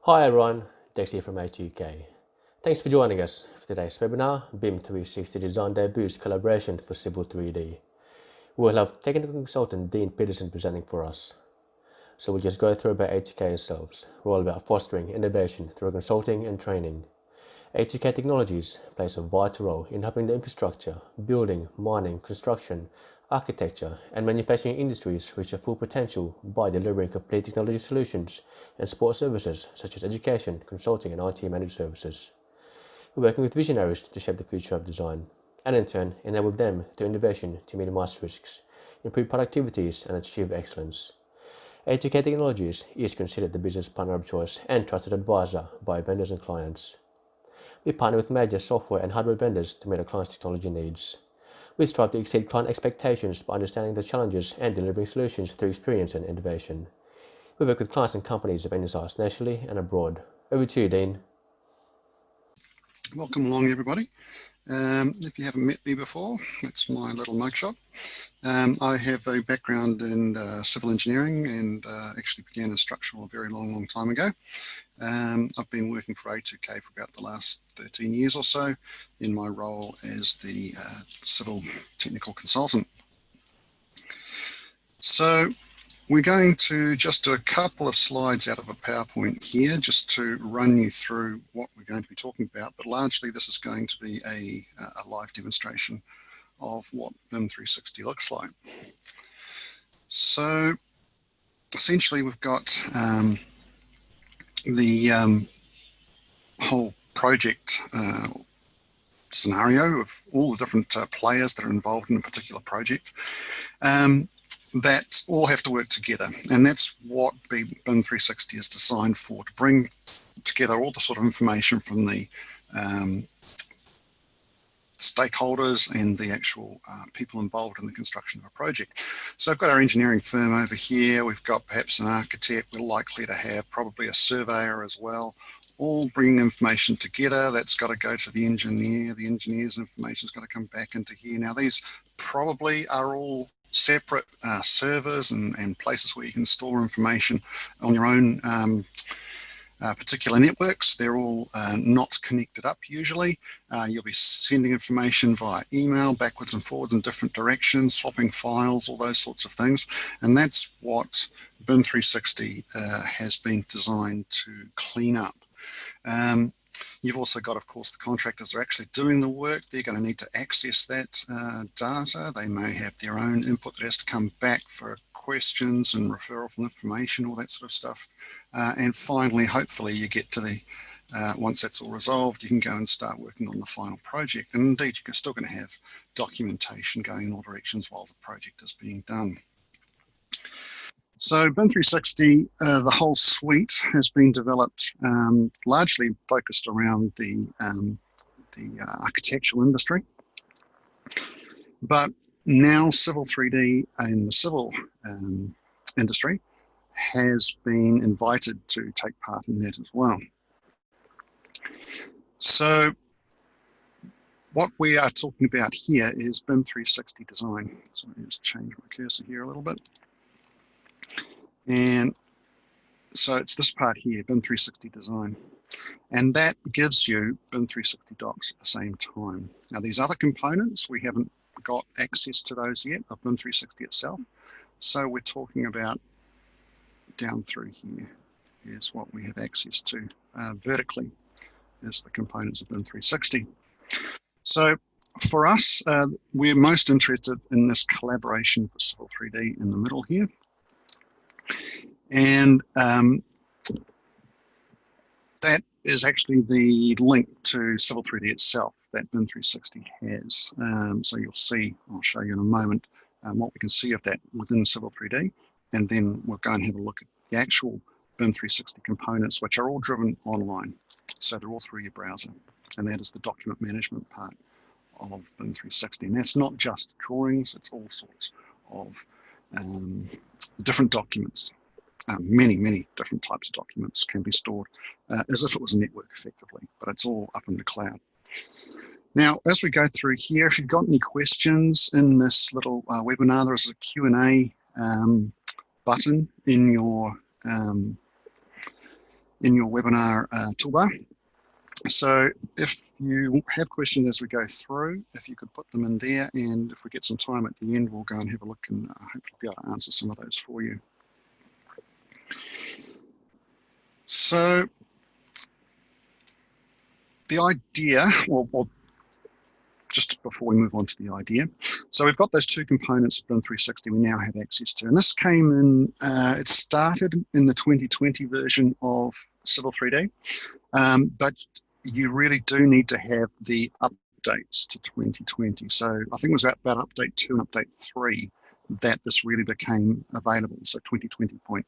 Hi everyone, Dex here from HUK. Thanks for joining us for today's webinar, BIM 360 Design Day Boost Collaboration for Civil 3D. We'll have technical consultant Dean Peterson presenting for us. So we'll just go through about HUK ourselves. We're all about fostering innovation through consulting and training. HUK Technologies plays a vital role in helping the infrastructure, building, mining, construction, architecture and manufacturing industries reach their full potential by delivering complete technology solutions and support services such as education, consulting and IT managed services. We're working with visionaries to shape the future of design and in turn enable them through innovation to minimize risks, improve productivities and achieve excellence. HUK Technologies is considered the business partner of choice and trusted advisor by vendors and clients. We partner with major software and hardware vendors to meet our clients' technology needs. We strive to exceed client expectations by understanding the challenges and delivering solutions through experience and innovation. We work with clients and companies of any size nationally and abroad. Over to you, Dean. Welcome along, everybody. If you haven't met me before, that's my little mugshot. I have a background in civil engineering and actually began in structural a very long time ago. I've been working for A2K for about the last 13 years or so in my role as the civil technical consultant. So we're going to just do a couple of slides out of a PowerPoint here just to run you through what we're going to be talking about, but largely this is going to be a live demonstration of what BIM 360 looks like. So essentially we've got the whole project scenario of all the different players that are involved in a particular project. That all have to work together, and that's what BIM 360 is designed for, to bring together all the sort of information from the stakeholders and the actual people involved in the construction of a project. So I've got our engineering firm over here, we've got perhaps an architect, we're likely to have probably a surveyor as well, all bringing information together. That's got to go to the engineer, the engineer's information is going to come back into here. Now these probably are all separate servers and places where you can store information on your own particular networks. They're all not connected up usually. You'll be sending information via email backwards and forwards in different directions, swapping files, all those sorts of things. And that's what BIM 360 has been designed to clean up. You've also got, of course, the contractors are actually doing the work. They're going to need to access that data. They may have their own input that has to come back for questions and referral from information, all that sort of stuff. And finally, hopefully you get to the, once that's all resolved, you can go and start working on the final project. And indeed, you're still going to have documentation going in all directions while the project is being done. So BIM 360, the whole suite has been developed largely focused around the architectural industry. But now Civil 3D in the civil industry has been invited to take part in that as well. So what we are talking about here is BIM 360 design. So let me just change my cursor here a little bit. And so it's this part here, BIM 360 design. And that gives you BIM 360 docs at the same time. Now these other components, we haven't got access to those yet of BIM 360 itself. So we're talking about down through here is what we have access to. Vertically is the components of BIM 360. So for us, we're most interested in this collaboration for Civil 3D in the middle here. And that is actually the link to Civil 3D itself that BIM 360 has. So you'll see, I'll show you in a moment, what we can see of that within Civil 3D. And then we'll go and have a look at the actual BIM 360 components, which are all driven online. So they're all through your browser. And that is the document management part of BIM 360. And that's not just drawings, it's all sorts of different documents. Many different types of documents can be stored as if it was a network effectively, but it's all up in the cloud. Now, as we go through here, if you've got any questions in this little webinar, there is a Q&A button in your in your webinar toolbar. So if you have questions as we go through, if you could put them in there, and if we get some time at the end, we'll go and have a look and hopefully be able to answer some of those for you. So the idea, or just before we move on to the idea, so we've got those two components of BIM 360 we now have access to, and this came in, it started in the 2020 version of Civil 3D, but you really do need to have the updates to 2020. So I think it was about update 2 and update 3 that this really became available. So 2020.3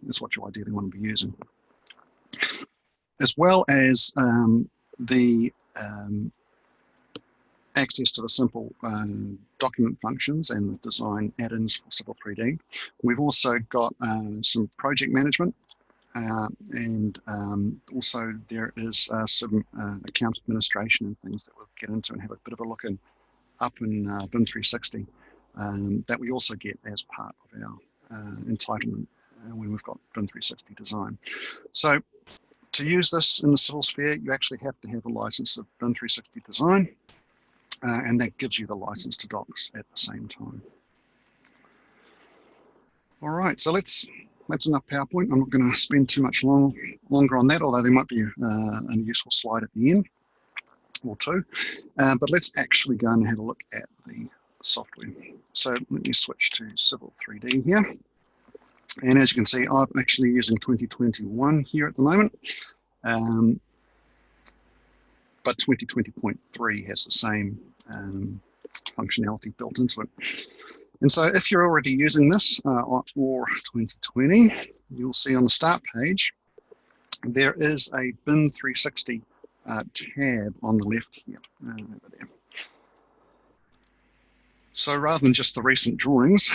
is what you ideally want to be using. As well as the access to the simple document functions and the design add-ins for Civil 3D. We've also got some project management, and also there is some account administration and things that we'll get into and have a bit of a look in up in BIM 360 that we also get as part of our entitlement when we've got BIM 360 design. So to use this in the civil sphere, you actually have to have a license of BIM 360 design, and that gives you the license to docs at the same time. All right, so that's enough PowerPoint. I'm not going to spend too much longer on that, although there might be a useful slide at the end or two. But let's actually go and have a look at the software. So let me switch to Civil 3D here. And as you can see, I'm actually using 2021 here at the moment. But 2020.3 has the same functionality built into it. And so if you're already using this or 2020, you'll see on the start page, there is a BIM 360 tab on the left here, over there. So rather than just the recent drawings,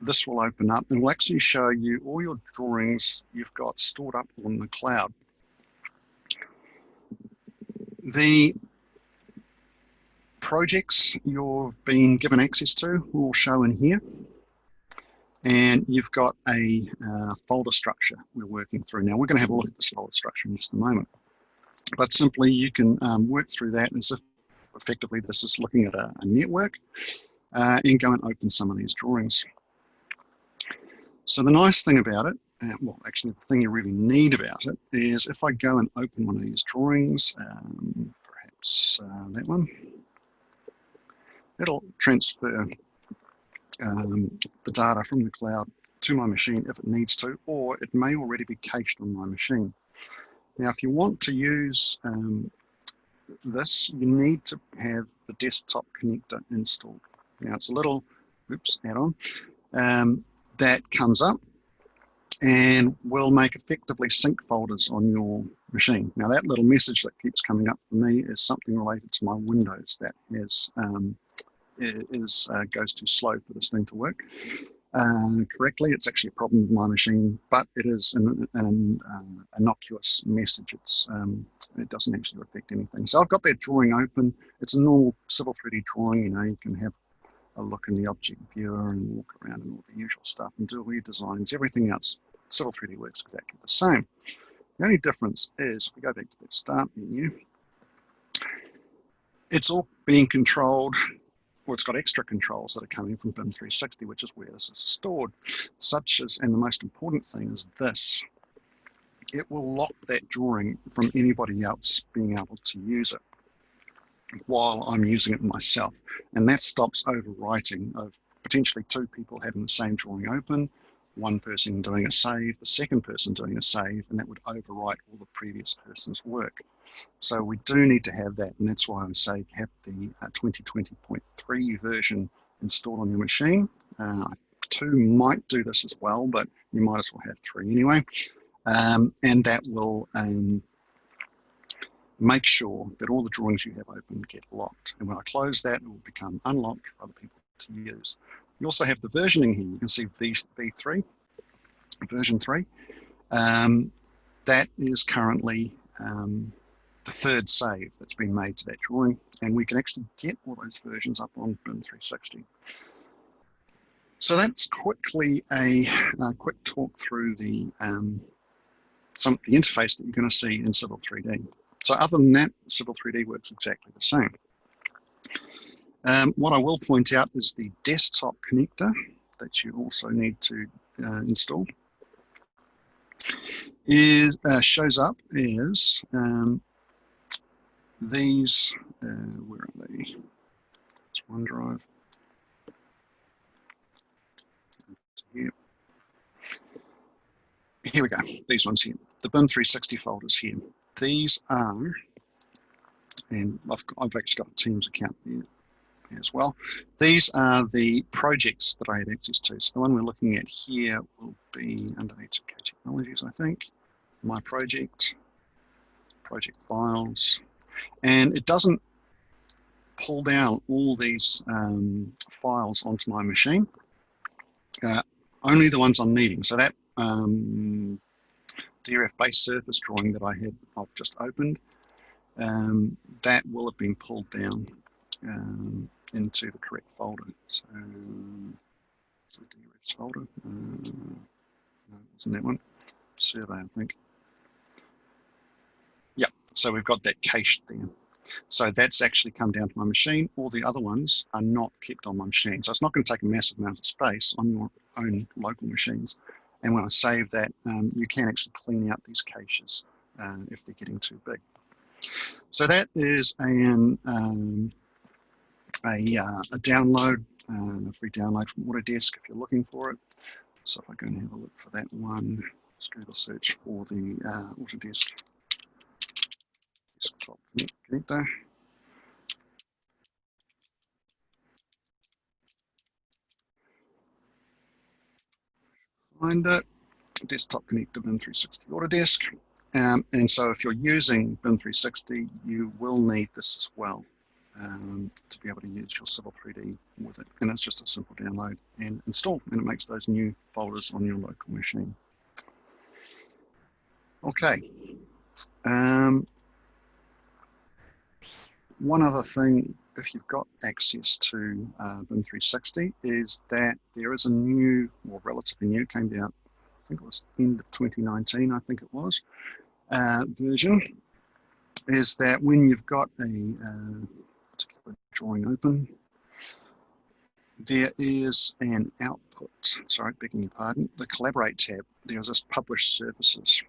this will open up and will actually show you all your drawings you've got stored up on the cloud. The projects you've been given access to will show in here, and you've got a folder structure we're working through. Now we're going to have a look at this folder structure in just a moment, but simply you can work through that as if effectively this is looking at a network, and go and open some of these drawings. So the nice thing about it, well, actually the thing you really need about it is if I go and open one of these drawings, perhaps that one, it'll transfer the data from the cloud to my machine if it needs to, or it may already be cached on my machine. Now, if you want to use this, you need to have the desktop connector installed. Now, it's a little, add-on that comes up and will make effectively sync folders on your machine. Now, that little message that keeps coming up for me is something related to my Windows that has goes too slow for this thing to work correctly. It's actually a problem with my machine, but it is an innocuous message. It doesn't actually affect anything. So I've got that drawing open. It's a normal Civil 3D drawing. You know, you can have a look in the object viewer and walk around and all the usual stuff and do all your designs. Everything else, Civil 3D works exactly the same. The only difference is, if we go back to that start menu, it's all being controlled, or it's got extra controls that are coming from BIM 360, which is where this is stored, such as, and the most important thing is this, it will lock that drawing from anybody else being able to use it while I'm using it myself. And that stops overwriting of potentially two people having the same drawing open, one person doing a save, the second person doing a save, and that would overwrite all the previous person's work. So we do need to have that, and that's why I say have the 2020.3 version installed on your machine. 2 might do this as well, but you might as well have 3 anyway. And that will make sure that all the drawings you have open get locked. And when I close that, it will become unlocked for other people to use. You also have the versioning here. You can see V3, version 3. That is currently the 3rd save that's been made to that drawing, and we can actually get all those versions up on BIM 360. So that's quickly a quick talk through the interface that you're going to see in Civil 3D. So other than that, Civil 3D works exactly the same. What I will point out is the desktop connector that you also need to install. Shows up as these, where are they? It's OneDrive. Here we go, these ones here. The BIM 360 folders here. These are, and I've actually got a Teams account there as well. These are the projects that I had access to. So the one we're looking at here will be under A2K Technologies, I think. My project files. And it doesn't pull down all these files onto my machine. Only the ones I'm needing. So that DRF base surface drawing that I've just opened, that will have been pulled down into the correct folder. So it's the DRFs folder. No, it wasn't that one. Survey, I think. Yeah, so we've got that cached there. So that's actually come down to my machine. All the other ones are not kept on my machine. So it's not going to take a massive amount of space on your own local machines. And when I save that, you can actually clean out these caches if they're getting too big. So that is a download, a free download from Autodesk if you're looking for it. So if I go and have a look for that one, let's Google search for the Autodesk desktop connector. Find it, desktop connector BIM 360 Autodesk. And so if you're using BIM 360, you will need this as well to be able to use your Civil 3D with it. And it's just a simple download and install, and it makes those new folders on your local machine. Okay. One other thing, if you've got access to BIM 360, is that there is a new, or relatively new, came out, I think it was end of 2019, I think it was, version, is that when you've got a particular drawing open, there is an output, sorry, begging your pardon, the Collaborate tab, there's this Publish Surfaces.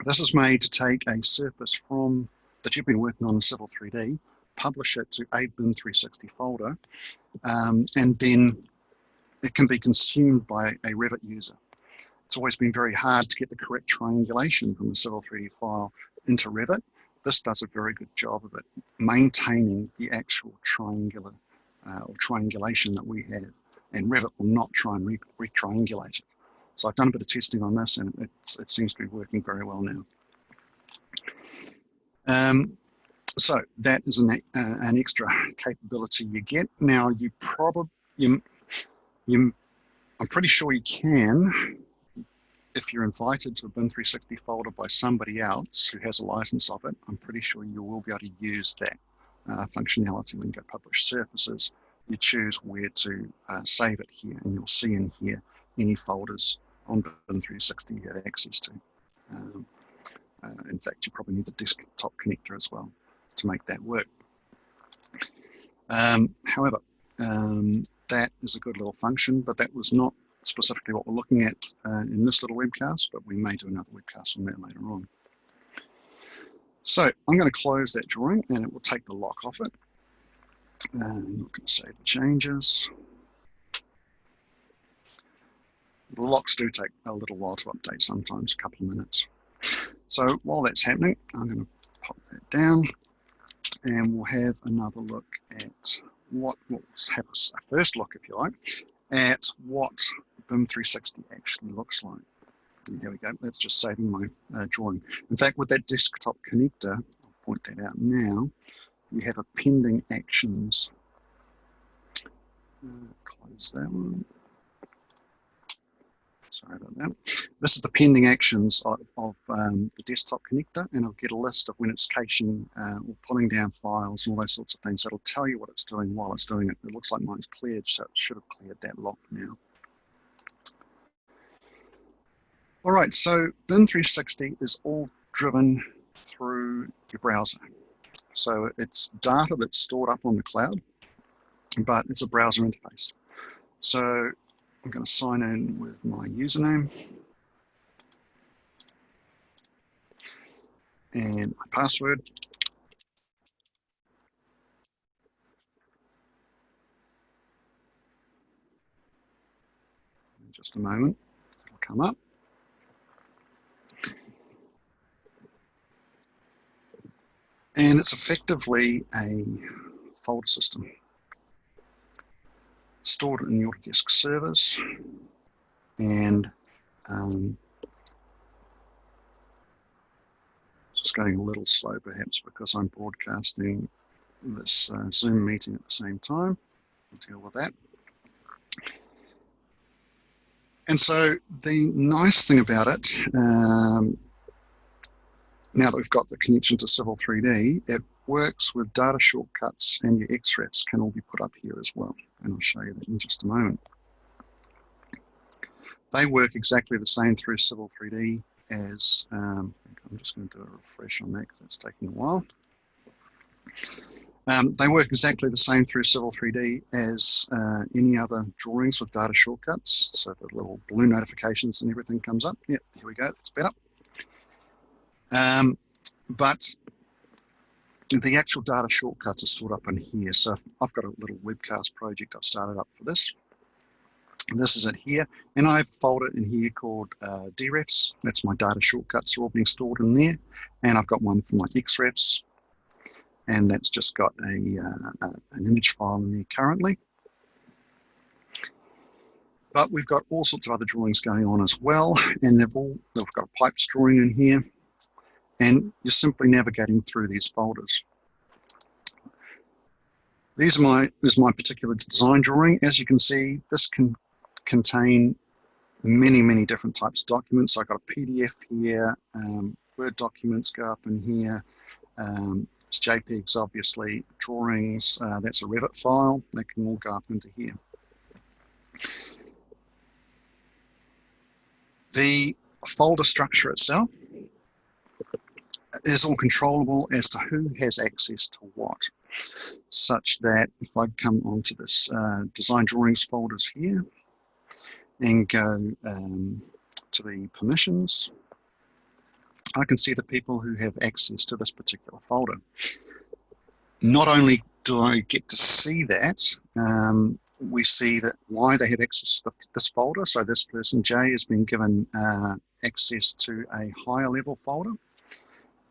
This is made to take a surface that you've been working on in Civil 3D, publish it to a BIM 360 folder, and then it can be consumed by a Revit user. It's always been very hard to get the correct triangulation from a Civil 3D file into Revit. This does a very good job of it, maintaining the actual triangular or triangulation that we have, and Revit will not try and re-triangulate it. So I've done a bit of testing on this, and it seems to be working very well now. So that is an extra capability you get. Now I'm pretty sure you can, if you're invited to a BIM 360 folder by somebody else who has a license of it, I'm pretty sure you will be able to use that functionality when you go publish surfaces. You choose where to save it here, and you'll see in here any folders on BIM 360 you have access to. In fact, you probably need the desktop connector as well to make that work. However, that is a good little function, but that was not specifically what we're looking at in this little webcast, but we may do another webcast on that later on. So I'm going to close that drawing, and it will take the lock off it. And I'm going to save the changes. The locks do take a little while to update, sometimes a couple of minutes. So while that's happening, I'm going to pop that down, and we'll have another look at we'll have a first look, if you like, at what BIM 360 actually looks like. And here we go, that's just saving my drawing. In fact, with that desktop connector, I'll point that out now, you have a pending actions. Close that one. Sorry about that. This is the pending actions of the desktop connector, and I'll get a list of when it's caching or pulling down files and all those sorts of things. So it'll tell you what it's doing while it's doing it. It looks like mine's cleared, so it should have cleared that lock now. All right, so BIM 360 is all driven through your browser. So it's data that's stored up on the cloud, but it's a browser interface. So I'm going to sign in with my username and my password. In just a moment, it'll come up. And it's effectively a folder system stored in the Autodesk servers, and just going a little slow perhaps because I'm broadcasting this Zoom meeting at the same time. We'll deal with that. And so the nice thing about it, now that we've got the connection to Civil 3D, it works with data shortcuts, and your XREFs can all be put up here as well. And I'll show you that in just a moment. They work exactly the same through Civil 3D as, I'm just going to do a refresh on that because it's taking a while. They work exactly the same through Civil 3D as any other drawings with data shortcuts. So the little blue notifications and everything comes up. Yep, here we go, that's better. But the actual data shortcuts are stored up in here. So I've got a little webcast project I've started up for this. And this is it here. And I've folded in here called DREFs. That's my data shortcuts are all being stored in there. And I've got one for my XREFs. And that's just got an image file in there currently. But we've got all sorts of other drawings going on as well. And they've got a pipes drawing in here. And you're simply navigating through these folders. This is my particular design drawing. As you can see, this can contain many, many different types of documents. So I've got a PDF here, Word documents go up in here, it's JPEGs obviously, drawings, that's a Revit file, they can all go up into here. The folder structure itself is all controllable as to who has access to what, such that if I come onto this design drawings folders here and go to the permissions, I can see the people who have access to this particular folder. Not only do I get to see that, we see that why they have access to this folder. So this person, Jay, has been given access to a higher level folder,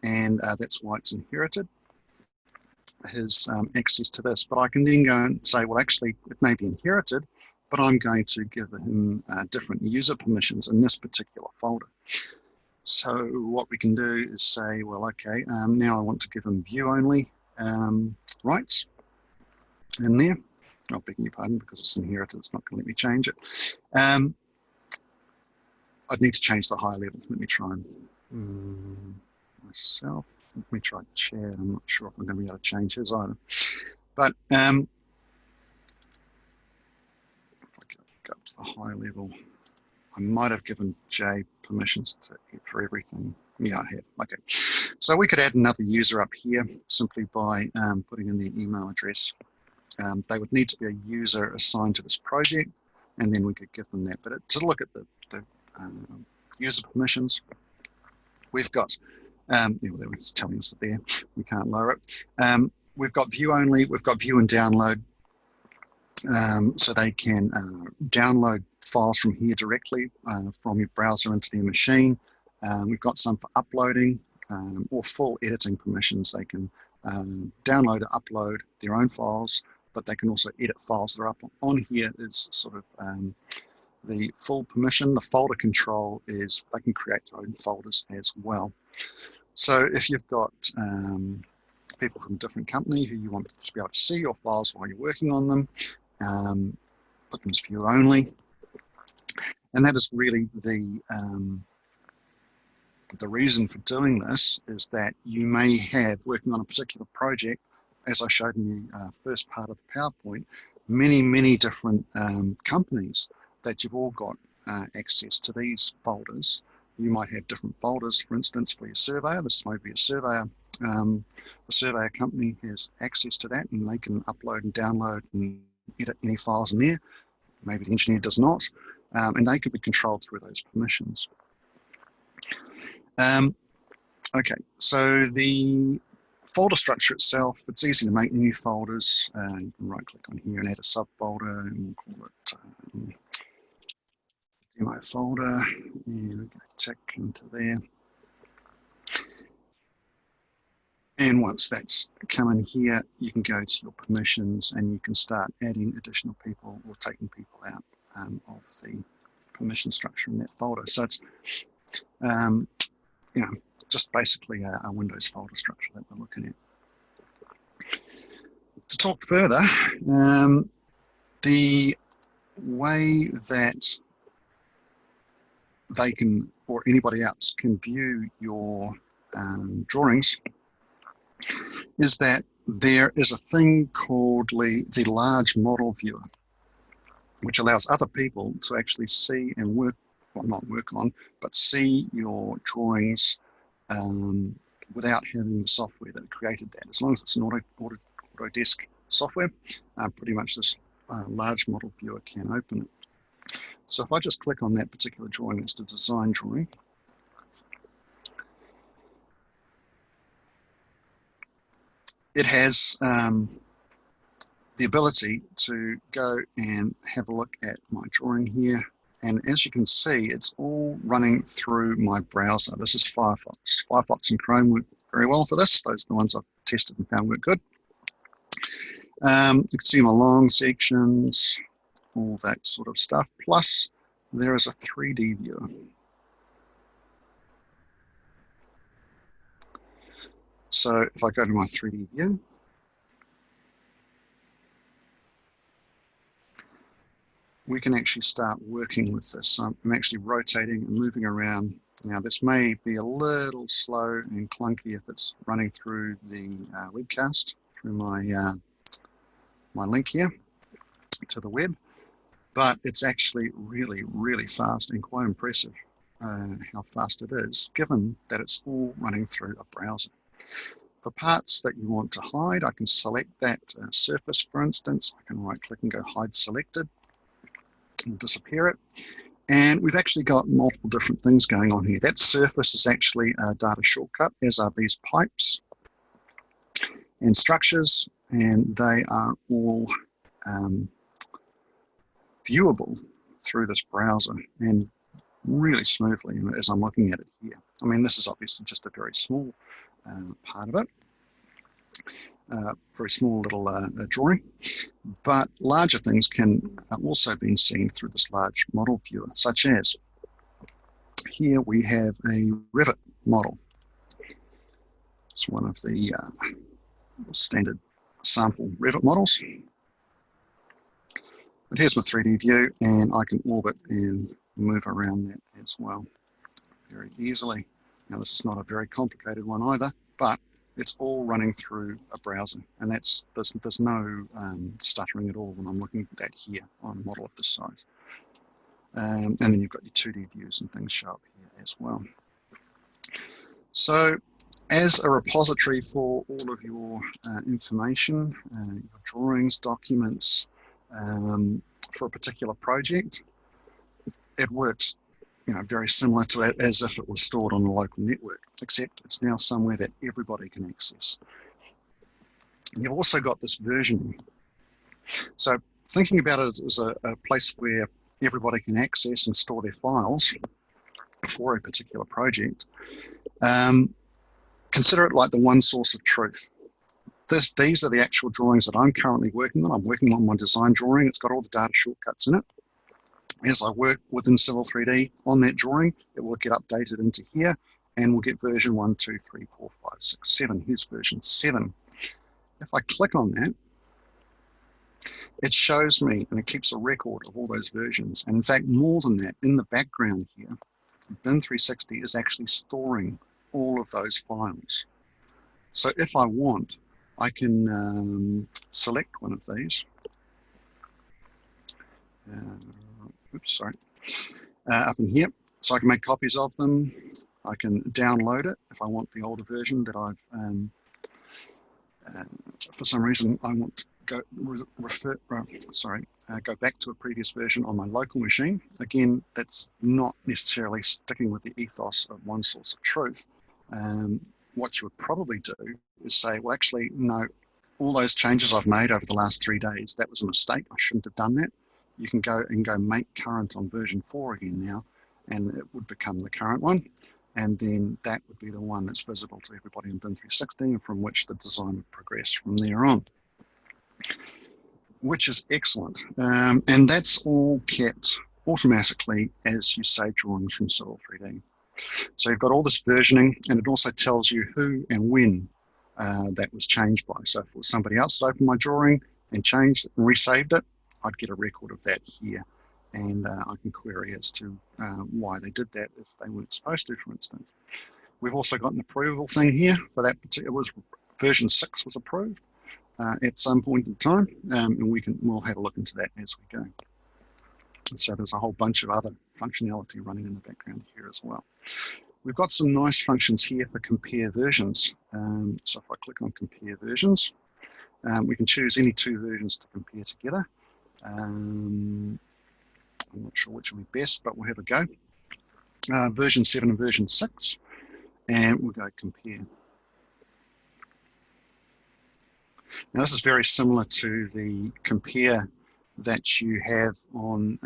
and that's why it's inherited his access to this. But I can then go and say, well, actually, it may be inherited, but I'm going to give him different user permissions in this particular folder. So what we can do is say, well, okay, now I want to give him view only rights in there. I'll beg your pardon because it's inherited, it's not going to let me change it. I'd need to change the higher level. Let me try and myself. Let me try Chad. I'm not sure if I'm going to be able to change his either. But if I go up to the higher level, I might have given Jay permissions for everything. Yeah, I have. Okay. So we could add another user up here simply by putting in their email address. They would need to be a user assigned to this project, and then we could give them that. But to look at the user permissions, we've got, it's telling us that there, we can't lower it. We've got view only, we've got view and download, so they can download files from here directly from your browser into their machine. We've got some for uploading or full editing permissions. They can download or upload their own files, but they can also edit files that are up on here. Is sort of the full permission. The folder control is they can create their own folders as well. So if you've got people from a different company who you want to be able to see your files while you're working on them, put them as view only. And that is really the reason for doing this, is that you may have, working on a particular project, as I showed in the first part of the PowerPoint, many different companies that you've all got access to these folders. You might have different folders, for instance, for your surveyor. This might be a surveyor. The surveyor company has access to that, and they can upload and download and edit any files in there. Maybe the engineer does not, and they could be controlled through those permissions. Okay, so the folder structure itself, it's easy to make new folders. You can right click on here and add a subfolder, and we'll call it demo folder, and we go tick into there. And once that's come in here, you can go to your permissions and you can start adding additional people or taking people out of the permission structure in that folder. So it's you know, just basically a Windows folder structure that we're looking at. To talk further, the way that they can, or anybody else can view your drawings, is that there is a thing called the large model viewer, which allows other people to actually see and work, well, not work on, but see your drawings without having the software that created that. As long as it's an Autodesk software, pretty much this large model viewer can open it. So if I just click on that particular drawing, that's the design drawing, it has the ability to go and have a look at my drawing here. And as you can see, it's all running through my browser. This is Firefox. Firefox and Chrome work very well for this. Those are the ones I've tested and found work good. You can see my long sections, all that sort of stuff. Plus, there is a 3D viewer. So if I go to my 3D view, we can actually start working with this. So I'm actually rotating and moving around. Now this may be a little slow and clunky if it's running through the webcast, through my my link here to the web, but it's actually really fast and quite impressive how fast it is, given that it's all running through a browser. For parts that you want to hide, I can select that surface, for instance. I can right click and go hide selected. We'll disappear it. And we've actually got multiple different things going on here. That surface is actually a data shortcut, as are these pipes and structures, and they are all viewable through this browser and really smoothly as I'm looking at it here. I mean, this is obviously just a very small part of it. Very small little drawing, but larger things can also be seen through this large model viewer, such as here we have a Revit model. It's one of the standard sample Revit models. But here's my 3D view, and I can orbit and move around that as well very easily. Now this is not a very complicated one either, but it's all running through a browser, and there's no stuttering at all when I'm looking at that here on a model of this size. And then you've got your 2D views and things show up here as well. So as a repository for all of your information, your drawings, documents, for a particular project, it works very similar to it as if it was stored on a local network, except it's now somewhere that everybody can access. You've also got this versioning. So thinking about it as a place where everybody can access and store their files for a particular project, consider it like the one source of truth. These are the actual drawings that I'm currently working on. I'm working on my design drawing. It's got all the data shortcuts in it. As I work within Civil 3D on that drawing, it will get updated into here, and we'll get version 1, 2, 3, 4, 5, 6, 7. Here's version 7. If I click on that, it shows me and it keeps a record of all those versions. And in fact, more than that, in the background here, BIM 360 is actually storing all of those files. So if I want, I can select one of these. Oops, sorry. Up in here, so I can make copies of them. I can download it if I want the older version that I've, for some reason, I want to go go back to a previous version on my local machine. Again, that's not necessarily sticking with the ethos of one source of truth. What you would probably do is say, well, actually, no, all those changes I've made over the last 3 days, that was a mistake. I shouldn't have done that. You can go make current on version 4 again now, and it would become the current one. And then that would be the one that's visible to everybody in BIM 360, and from which the design would progress from there on, which is excellent. And that's all kept automatically as you save drawings from Civil 3D. So you've got all this versioning, and it also tells you who and when that was changed by. So if it was somebody else that opened my drawing and changed it and resaved it, I'd get a record of that here. And I can query as to why they did that if they weren't supposed to, for instance. We've also got an approval thing here for that particular, version 6 was approved at some point in time, and we'll have a look into that as we go. So there's a whole bunch of other functionality running in the background here as well. We've got some nice functions here for compare versions. So if I click on compare versions, we can choose any 2 versions to compare together. I'm not sure which will be best, but we'll have a go. Version 7 and version 6, and we'll go compare. Now this is very similar to the compare that you have on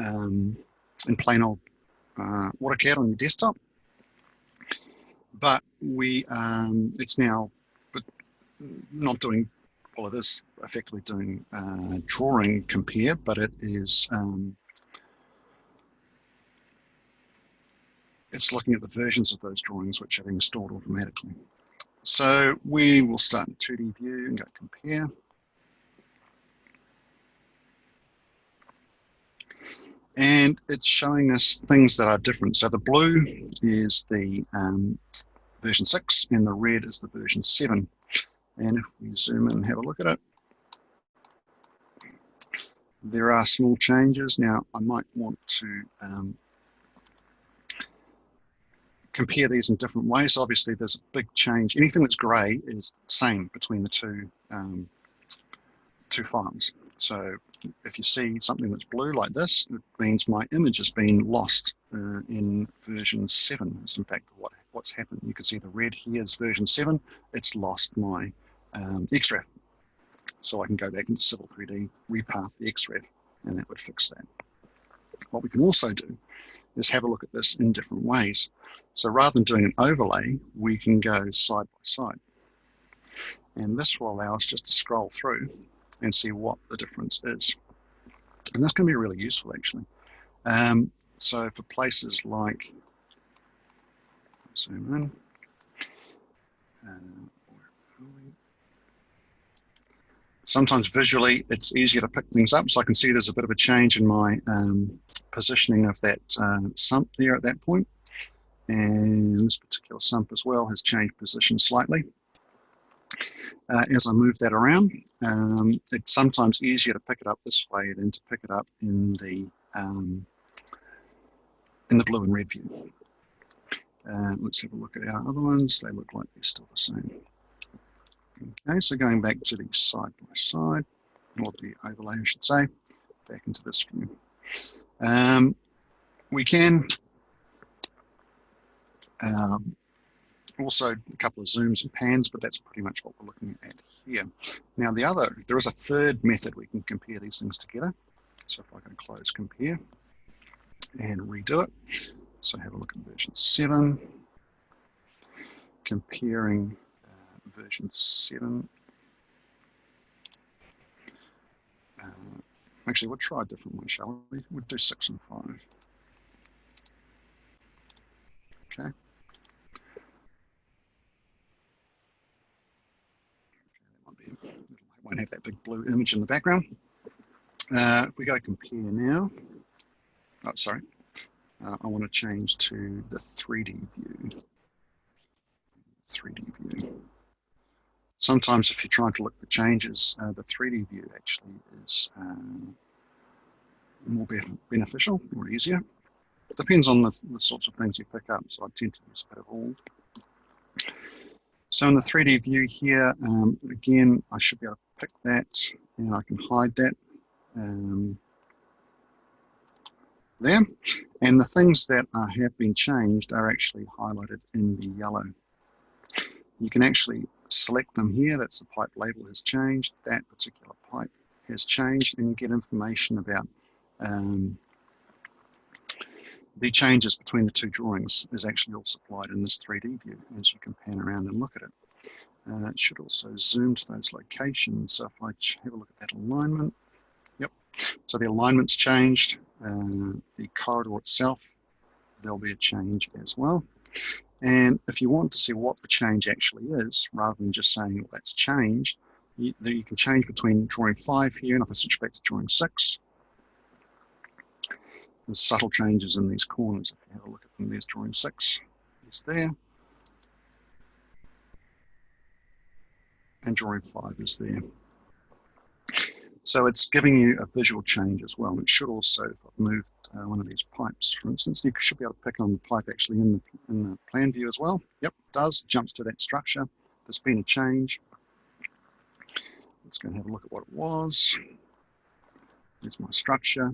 in plain old AutoCAD on your desktop, but it's now not doing, well, it is effectively doing drawing compare, but it is it's looking at the versions of those drawings which are being stored automatically. So we will start in 2D view and go compare. And it's showing us things that are different. So the blue is the version 6 and the red is the version 7. And if we zoom in and have a look at it, there are small changes. Now I might want to compare these in different ways. Obviously there's a big change. Anything that's grey is the same between the two files. So if you see something that's blue like this, it means my image has been lost in version 7. Is in fact what's happened. You can see the red here is version 7. It's lost my XREF. So I can go back into Civil 3D, repath the XREF, and that would fix that. What we can also do is have a look at this in different ways. So rather than doing an overlay, we can go side by side. And this will allow us just to scroll through and see what the difference is. And that's going to be really useful, actually. So for places like, zoom in, sometimes visually it's easier to pick things up. So I can see there's a bit of a change in my positioning of that sump there at that point. And this particular sump as well has changed position slightly. As I move that around, it's sometimes easier to pick it up this way than to pick it up in the blue and red view. Let's have a look at our other ones. They look like they're still the same. Okay, so going back to the side by side, or the overlay I should say, back into this view. We can also a couple of zooms and pans, but that's pretty much what we're looking at here. Now there is a third method we can compare these things together. So if I can close compare and redo it. So have a look at version 7, comparing version 7. Actually, we'll try a different one, shall we? We'll do 6 and 5. Okay. It won't have that big blue image in the background. If we go compare now, oh, sorry, I want to change to the 3D view. 3D view. Sometimes if you're trying to look for changes, the 3D view actually is more beneficial or easier. It depends on the sorts of things you pick up, so I tend to use a bit of all. So in the 3D view here, again, I should be able to pick that, and I can hide that there. And the things that have been changed are actually highlighted in the yellow. You can actually select them here. That's the pipe label has changed. That particular pipe has changed, and you get information about the changes between the two drawings is actually all supplied in this 3D view as you can pan around and look at it. It should also zoom to those locations. So if I have a look at that alignment, yep. So the alignment's changed. The corridor itself, there'll be a change as well. And if you want to see what the change actually is, rather than just saying, well, that's changed, you can change between drawing 5 here, and if I switch back to drawing 6, there's subtle changes in these corners. If you have a look at them, there's drawing 6, is there, and drawing 5 is there. So it's giving you a visual change as well. It should also, if I've moved one of these pipes, for instance, you should be able to pick on the pipe actually in the plan view as well. Yep, it does, jumps to that structure. There's been a change. Let's go and have a look at what it was. There's my structure,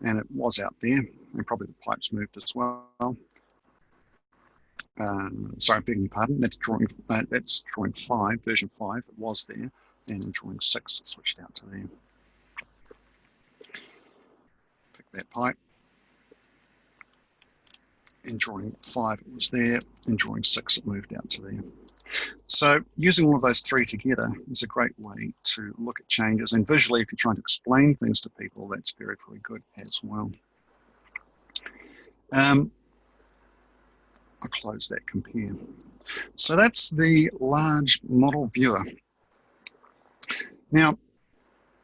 and it was out there, and probably the pipes moved as well. Sorry, begging your pardon. That's drawing 5, version 5. It was there, and in drawing 6, it switched out to there. Pick that pipe. In drawing 5, it was there. In drawing 6, it moved out to there. So using all of those three together is a great way to look at changes, and visually, if you're trying to explain things to people, that's very, very good as well. I'll close that compare. So that's the large model viewer. Now,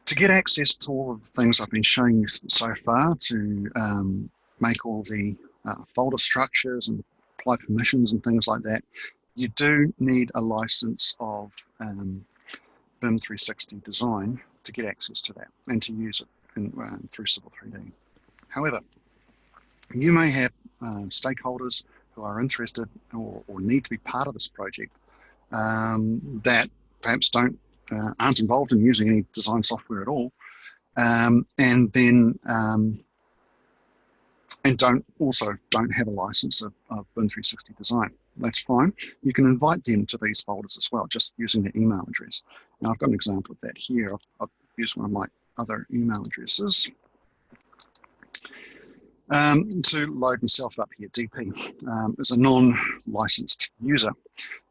to get access to all of the things I've been showing you so far, to make all the folder structures and apply permissions and things like that, you do need a license of BIM 360 design to get access to that and to use it through Civil 3D. However, you may have stakeholders who are interested or need to be part of this project that perhaps aren't involved in using any design software at all, and don't have a license of BIM 360 design. That's fine. You can invite them to these folders as well, just using their email address. Now I've got an example of that here. I've used one of my other email addresses to load myself up here. DP is a non-licensed user,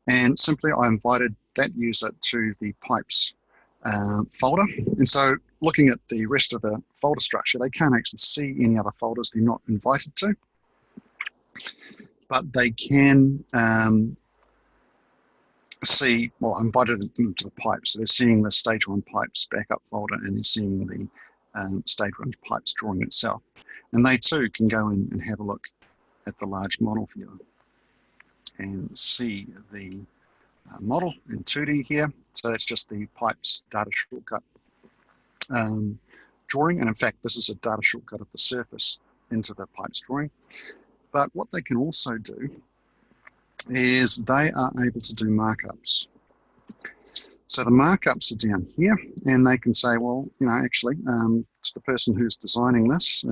and simply I invited that user to the pipes folder. And so looking at the rest of the folder structure, they can't actually see any other folders they're not invited to, but they can see, well, I invited them to the pipes, so they're seeing the stage 1 pipes backup folder, and they're seeing the stage 1 pipes drawing itself. And they too can go in and have a look at the large model viewer and see the model in 2D here. So that's just the pipes data shortcut drawing, and in fact this is a data shortcut of the surface into the pipes drawing. But what they can also do is they are able to do markups. So the markups are down here, and they can say, well, you know, actually, it's the person who's designing this.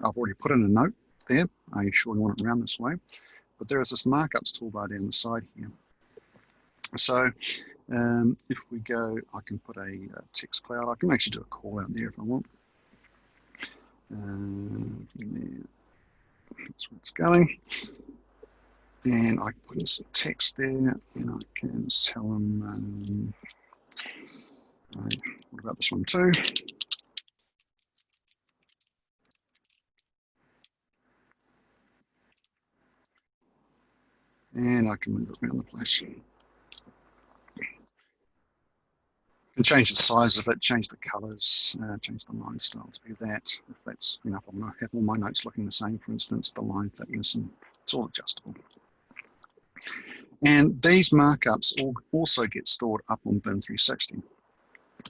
I've already put in a note there. Are you sure you want it around this way? But there is this markups toolbar down the side here. So if we go, I can put a text cloud. I can actually do a call out there if I want. That's where it's going. And I can put in some text there, and I can tell them, what about this one too? And I can move it around the place. can change the size of it, change the colors, change the line style to be that. If that's, if I want to have all my notes looking the same, for instance, the line thickness, and it's all adjustable. And these markups also get stored up on BIM 360.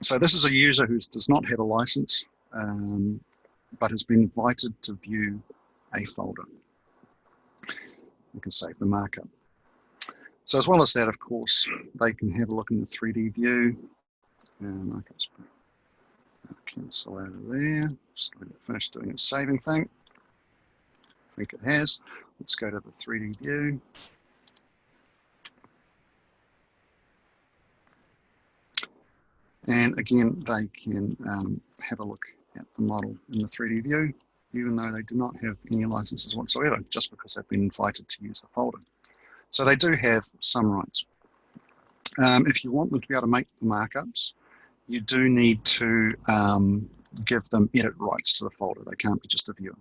So this is a user who does not have a license, but has been invited to view a folder. You can save the markup. So as well as that, of course, they can have a look in the 3D view. Markups. Cancel out of there. Just let it finish doing its saving thing. I think it has. Let's go to the 3D view. And again, they can have a look at the model in the 3D view, even though they do not have any licenses whatsoever, just because they've been invited to use the folder. So they do have some rights. If you want them to be able to make the markups, you do need to give them edit rights to the folder. They can't be just a viewer.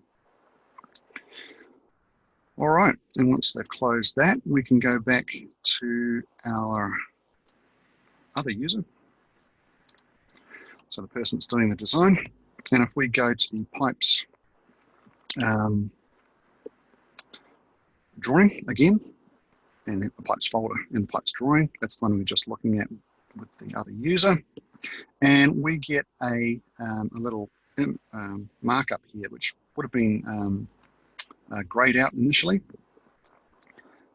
All right, and once they've closed that, we can go back to our other user. So the person that's doing the design. And if we go to the pipes drawing again, and the pipes folder in the pipes drawing, that's the one we're just looking at with the other user. And we get a little markup here, which would have been grayed out initially.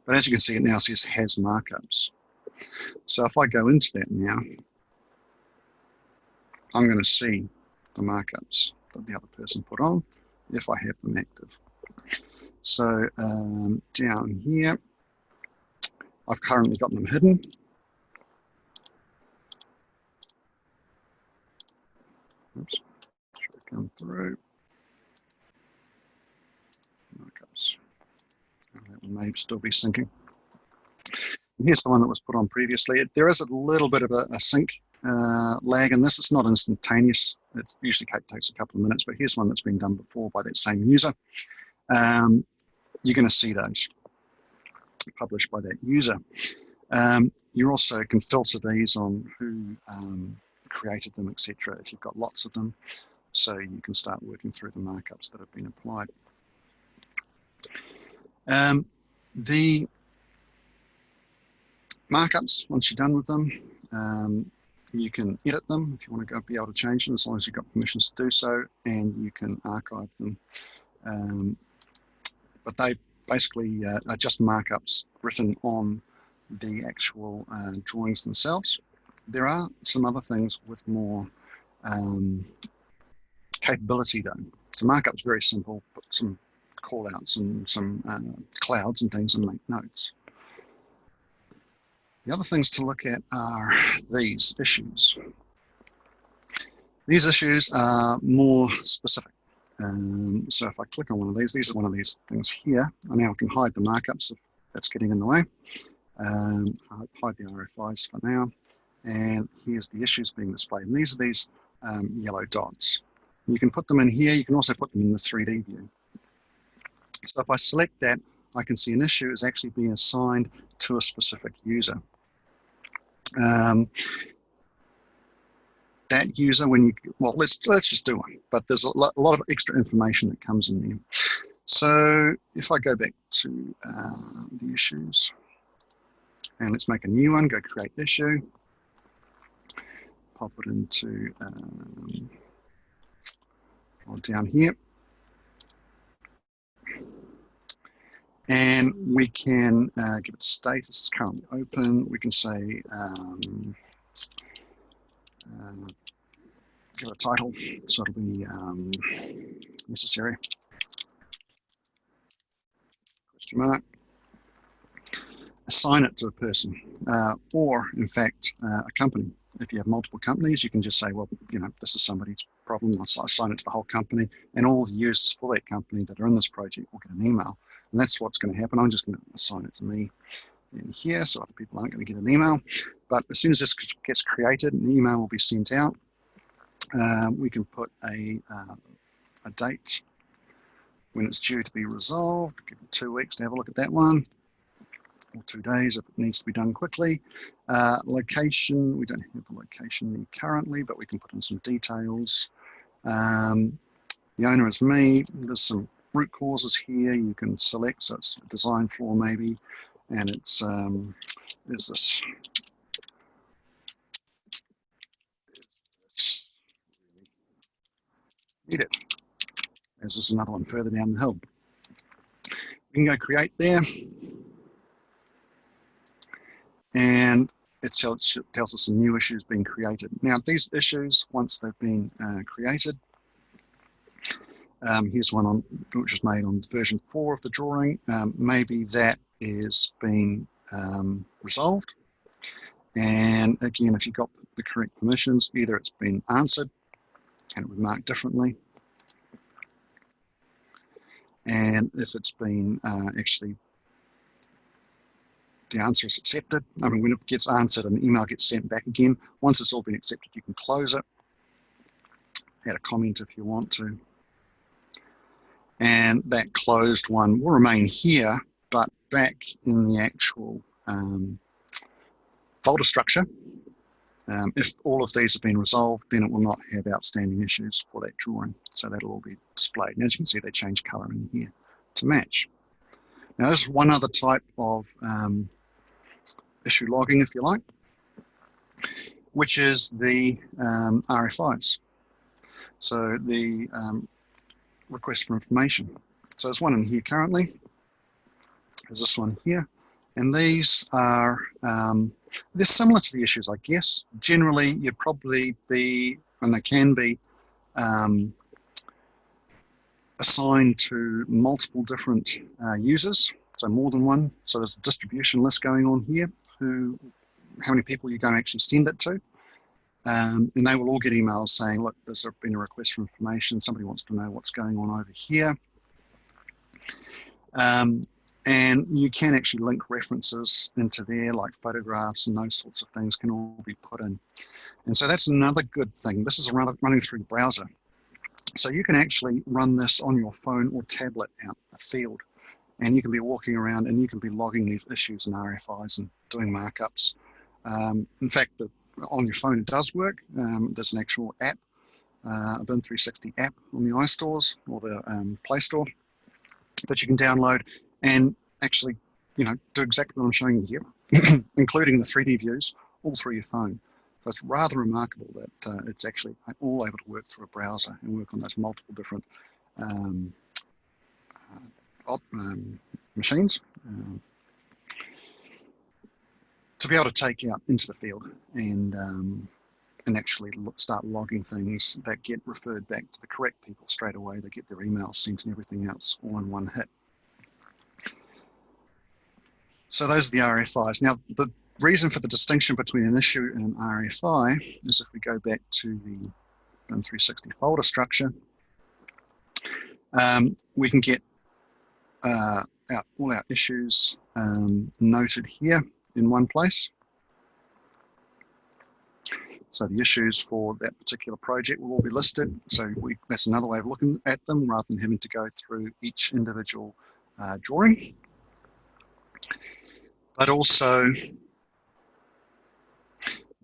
But as you can see, it now says has markups. So if I go into that now, I'm going to see the markups that the other person put on if I have them active. So down here, I've currently got them hidden. Oops, should come through. Markups. That may still be syncing. And here's the one that was put on previously. There is a little bit of a sync lag in this. It's not instantaneous. It usually takes a couple of minutes, but here's one that's been done before by that same user. You're going to see those published by that user. You also can filter these on who created them, etc. if you've got lots of them, so you can start working through the markups that have been applied. The markups, once you're done with them, you can edit them if you want to be able to change them, as long as you've got permissions to do so, and you can archive them. But they basically are just markups written on the actual drawings themselves. There are some other things with more capability though. So markup's very simple, put some callouts and some clouds and things and make notes. The other things to look at are these issues. These issues are more specific. So if I click on one of these are one of these things here. And now I can hide the markups if that's getting in the way. Hide the RFIs for now. And here's the issues being displayed. And these are these yellow dots. You can put them in here. You can also put them in the 3D view. So if I select that, I can see an issue is actually being assigned to a specific user. That user, when you, well, let's just do one, but there's a lot of extra information that comes in there. So if I go back to the issues, and let's make a new one, go create issue, pop it into down here, and we can give it a status. It's currently open. We can say give it a title, so it'll be necessary, question mark. Assign it to a person, or in fact a company. If you have multiple companies, you can just say, well, you know, this is somebody's problem. I'll assign it to the whole company, and all the users for that company that are in this project will get an email. And that's what's going to happen. I'm just going to assign it to me in here, so other people aren't going to get an email. But as soon as this gets created, an email will be sent out. We can put a date when it's due to be resolved. Give you 2 weeks to have a look at that one. or 2 days if it needs to be done quickly. Location, we don't have a location currently, but we can put in some details. The owner is me. There's some root causes here you can select, so it's a design flaw maybe, and it's is this need it, as there's another one further down the hill. We can go create there, and it tells us some new issues being created. Now these issues, once they've been created, here's one on which was made on version 4 of the drawing. Maybe that is being resolved. And again, if you've got the correct permissions, either it's been answered and it would mark differently. And if it's been actually, the answer is accepted. I mean, when it gets answered, an email gets sent back again. Once it's all been accepted, you can close it. Add a comment if you want to. And that closed one will remain here, but back in the actual folder structure. If all of these have been resolved, then it will not have outstanding issues for that drawing. So that'll all be displayed. And as you can see, they change color in here to match. Now there's one other type of issue logging, if you like, which is the RFIs. So the request for information. So there's one in here currently. There's this one here. And these are, they're similar to the issues, I guess. Generally, you'd probably be, and they can be, assigned to multiple different users, so more than one. So there's a distribution list going on here, how many people you're going to actually send it to. And they will all get emails saying, look, there's been a request for information. Somebody wants to know what's going on over here. And you can actually link references into there, like photographs and those sorts of things can all be put in. And so that's another good thing. This is running through the browser. So you can actually run this on your phone or tablet out in the field. And you can be walking around and you can be logging these issues and RFIs and doing markups. In fact, on your phone it does work. There's an actual app, a BIM 360 app on the iStores or the Play Store that you can download and actually, do exactly what I'm showing you here, including the 3D views, all through your phone. So it's rather remarkable that it's actually all able to work through a browser and work on those multiple different machines to be able to take out into the field and actually start logging things that get referred back to the correct people straight away. They get their emails sent and everything else all in one hit. So those are the RFIs. Now, the reason for the distinction between an issue and an RFI is if we go back to the BIM 360 folder structure, we can get all our issues noted here in one place. So the issues for that particular project will all be listed. So that's another way of looking at them rather than having to go through each individual drawing. But also,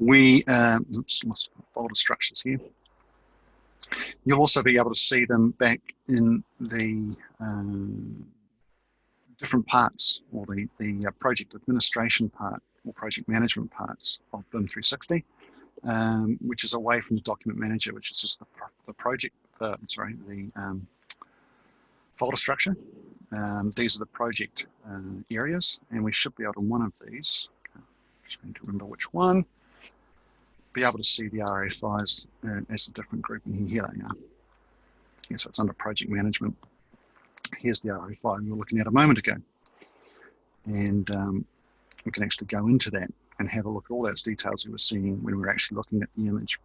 oops, lost folder structures here. You'll also be able to see them back in the different parts, or the project administration part or project management parts of BIM 360, which is away from the document manager, which is just the project, the folder structure. These are the project areas, and we should be able to, one of these, just need to remember which one, be able to see the RFIs as a different group, and here they are. Yeah, so it's under project management. Here's the RFI we were looking at a moment ago. And we can actually go into that and have a look at all those details we were seeing when we were actually looking at the image,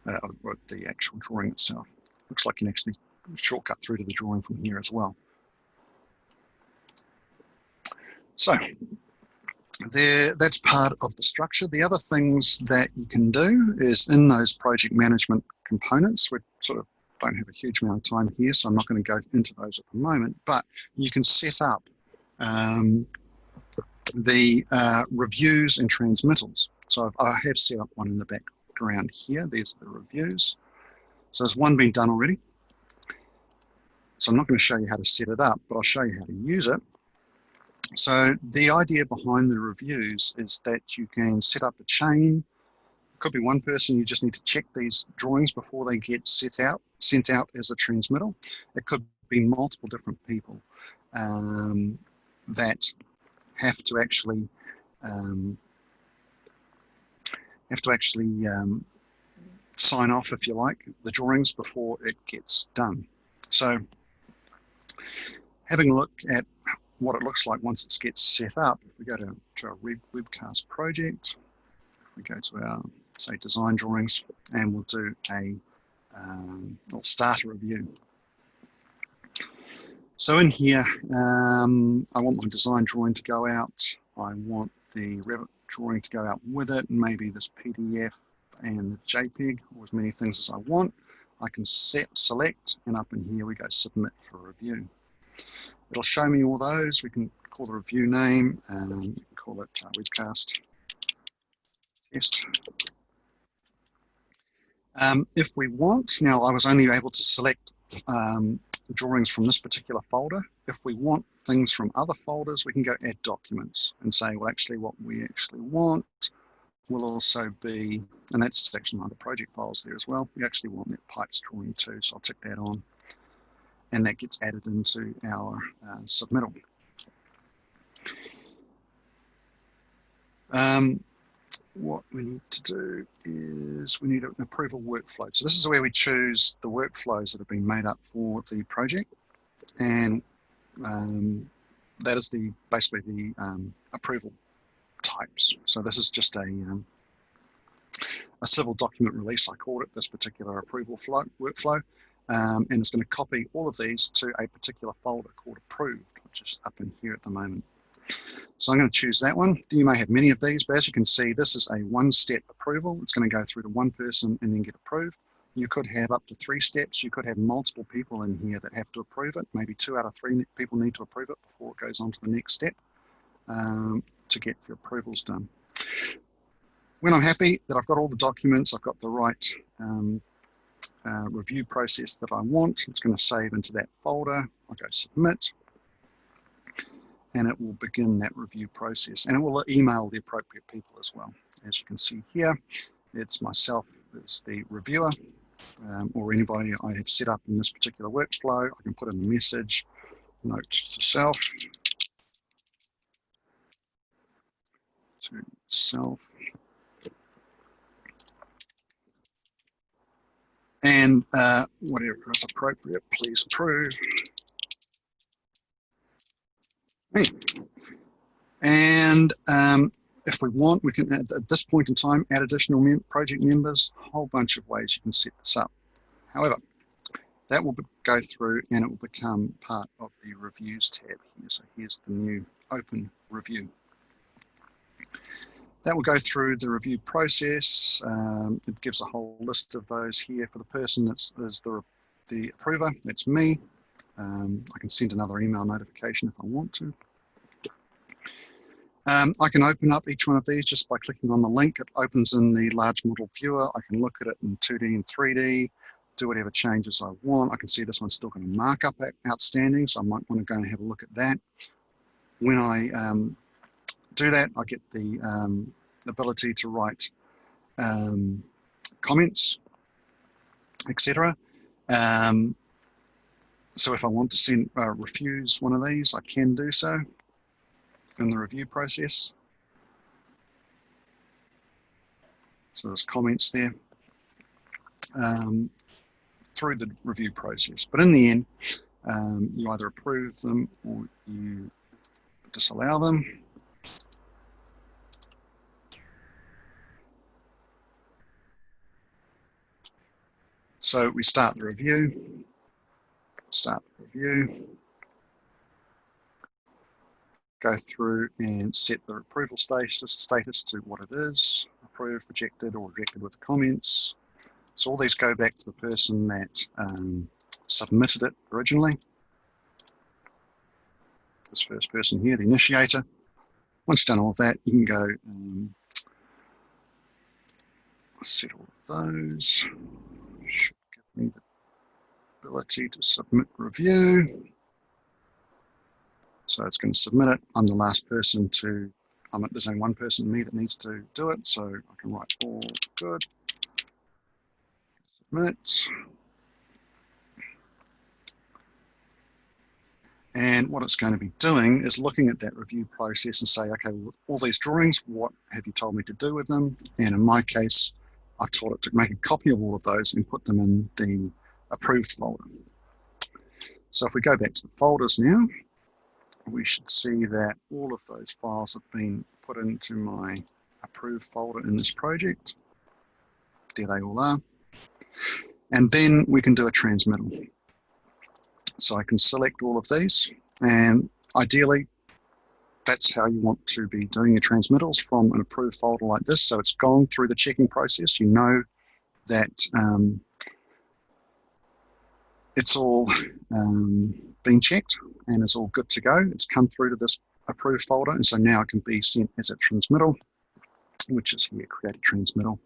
or the actual drawing itself. Looks like you can actually shortcut through to the drawing from here as well. So that's part of the structure. The other things that you can do is in those project management components, we sort of don't have a huge amount of time here, so I'm not going to go into those at the moment, but you can set up the reviews and transmittals. So I have set up one in the background here. There's the reviews. So there's one being done already. So I'm not going to show you how to set it up, but I'll show you how to use it. So the idea behind the reviews is that you can set up a chain. It could be one person, you just need to check these drawings before they get sent out as a transmittal. It could be multiple different people that have to actually sign off, if you like, the drawings before it gets done. So having a look at what it looks like once it gets set up, if we go to our webcast project, if we go to our, say, design drawings, and we'll do we'll start a review. So in here, I want my design drawing to go out. I want the Revit drawing to go out with it, and maybe this PDF and the JPEG, or as many things as I want. I can select, and up in here we go submit for review. It'll show me all those. We can call the review name, and you can call it webcast test. If we want, now I was only able to select drawings from this particular folder. If we want things from other folders, we can go add documents and say, well, actually what we actually want will also be, and that's actually one of the project files there as well. We actually want that pipes drawing too, so I'll tick that on. And that gets added into our submittal. What we need to do is we need an approval workflow. So this is where we choose the workflows that have been made up for the project, and that is basically the approval types. So this is just a civil document release, I called it, this particular approval workflow. And it's going to copy all of these to a particular folder called approved, which is up in here at the moment. So I'm going to choose that one. You may have many of these, but as you can see, this is a one-step approval. It's going to go through to one person and then get approved. You could have up to 3 steps. You could have multiple people in here that have to approve it. Maybe 2 out of 3 people need to approve it before it goes on to the next step to get the approvals done. When I'm happy that I've got all the documents, I've got the right review process that I want, it's going to save into that folder. I'll go submit, and it will begin that review process, and it will email the appropriate people as well. As you can see here, it's myself as the reviewer, or anybody I have set up in this particular workflow. I can put in a message, note to self, and whatever is appropriate, please approve. And if we want, we can, at this point in time, add additional project members. A whole bunch of ways you can set this up. However, that will go through and it will become part of the reviews tab here. So here's the new open review. That will go through the review process. It gives a whole list of those here for the person that's the approver. That's me. I can send another email notification if I want to. I can open up each one of these just by clicking on the link. It opens in the large model viewer. I can look at it in 2D and 3D, do whatever changes I want. I can see this one's still going to mark up outstanding, so I might want to go and have a look at that. When I do that, I get the ability to write comments, etc. So if I want to send refuse one of these, I can do so in the review process. So there's comments there through the review process. But in the end, you either approve them or you disallow them. So we start the review, go through and set the approval status to what it is, approved, rejected, or rejected with comments. So all these go back to the person that submitted it originally. This first person here, the initiator. Once you've done all of that, you can go set all of those. Should give me the ability to submit review. So it's going to submit it. I'm the last person to, there's only one person, me, that needs to do it. So I can write all good, submit. And what it's going to be doing is looking at that review process and say, okay, well, all these drawings, what have you told me to do with them? And in my case, I've told it to make a copy of all of those and put them in the approved folder. So if we go back to the folders now, we should see that all of those files have been put into my approved folder in this project. There they all are. And then we can do a transmittal. So I can select all of these, and ideally, that's how you want to be doing your transmittals, from an approved folder like this. So it's gone through the checking process. You know that it's all been checked and it's all good to go. It's come through to this approved folder, and so now it can be sent as a transmittal, which is here, create a transmittal,